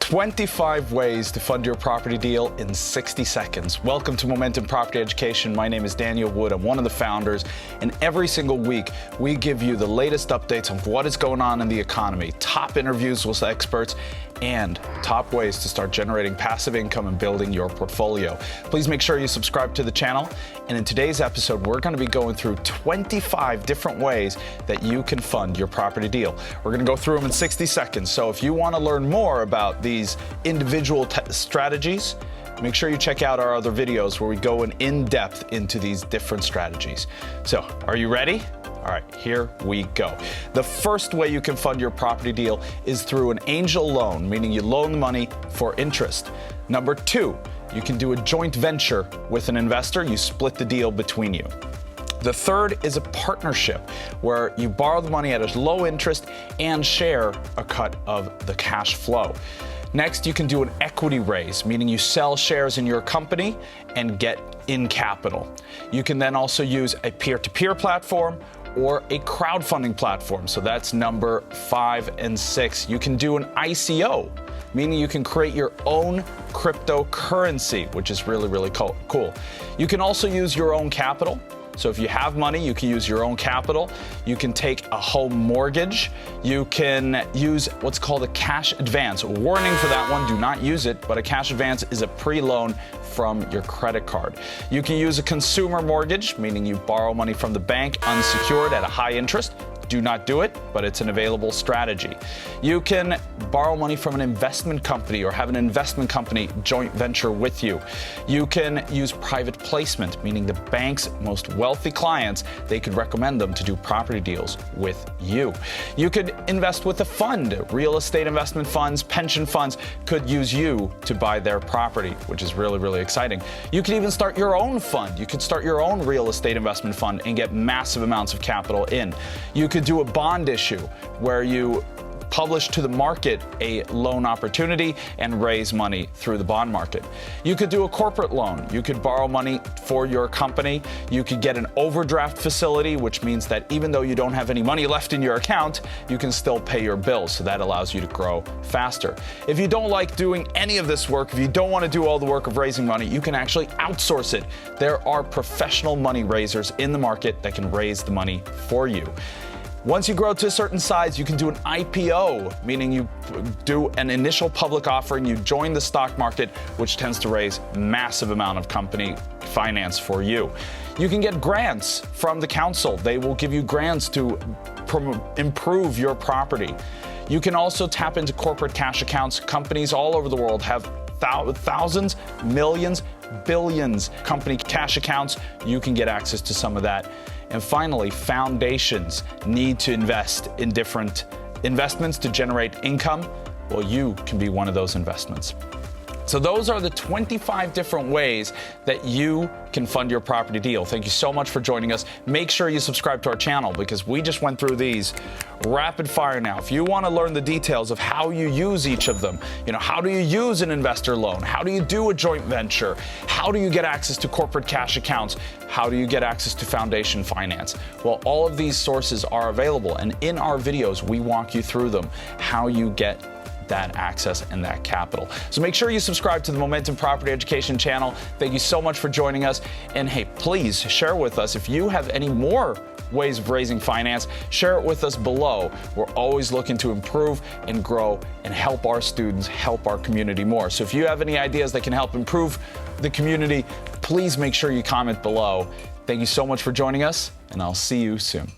25 ways to fund your property deal in 60 seconds. Welcome to Momentum Property Education. My name is Daniel Wood. I'm one of the founders, and every single week we give you the latest updates on what is going on in the economy, top interviews with experts, and top ways to start generating passive income and building your portfolio. Please make sure you subscribe to the channel. And in today's episode, we're going to be going through 25 different ways that you can fund your property deal. We're going to go through them in 60 seconds. So if you want to learn more about these individual strategies, make sure you check out our other videos where we go in depth into these different strategies. So are you ready? All right, here we go. The first way you can fund your property deal is through an angel loan, meaning you loan the money for interest. Number two, you can do a joint venture with an investor. You split the deal between you. The third is a partnership where you borrow the money at a low interest and share a cut of the cash flow. Next, you can do an equity raise, meaning you sell shares in your company and get in capital. You can then also use a peer-to-peer platform or a crowdfunding platform. So that's number 5 and 6. You can do an ICO, meaning you can create your own cryptocurrency, which is really, really cool. You can also use your own capital. So if you have money, you can use your own capital. You can take a home mortgage. You can use what's called a cash advance. Warning for that one, do not use it, but a cash advance is a pre-loan from your credit card. You can use a consumer mortgage, meaning you borrow money from the bank unsecured at a high interest. Do not do it, but it's an available strategy. You can borrow money from an investment company or have an investment company joint venture with you. You can use private placement, meaning the bank's most wealthy clients, they could recommend them to do property deals with you. You could invest with a fund. Real estate investment funds, pension funds could use you to buy their property, which is really, really exciting. You could even start your own fund. You could start your own real estate investment fund and get massive amounts of capital in. You could do a bond issue where you publish to the market a loan opportunity and raise money through the bond market. You could do a corporate loan. You could borrow money for your company. You could get an overdraft facility, which means that even though you don't have any money left in your account, you can still pay your bills. So that allows you to grow faster. If you don't like doing any of this work, if you don't want to do all the work of raising money, you can actually outsource it. There are professional money raisers in the market that can raise the money for you. Once you grow to a certain size, you can do an IPO, meaning you do an initial public offering, you join the stock market, which tends to raise massive amount of company finance for you. You can get grants from the council. They will give you grants to improve your property. You can also tap into corporate cash accounts. Companies all over the world have thousands, millions, billions company cash accounts. You can get access to some of that. And finally, foundations need to invest in different investments to generate income. Well, you can be one of those investments. So those are the 25 different ways that you can fund your property deal. Thank you so much for joining us. Make sure you subscribe to our channel because we just went through these rapid fire now. If you want to learn the details of how you use each of them, how do you use an investor loan? How do you do a joint venture? How do you get access to corporate cash accounts? How do you get access to foundation finance? Well, all of these sources are available, and in our videos, we walk you through them, how you get that access and that capital. So make sure you subscribe to the Momentum Property Education channel. Thank you so much for joining us. And hey, please share with us if you have any more ways of raising finance. Share it with us below. We're always looking to improve and grow and help our students, help our community more. So if you have any ideas that can help improve the community, please make sure you comment below. Thank you so much for joining us, and I'll see you soon.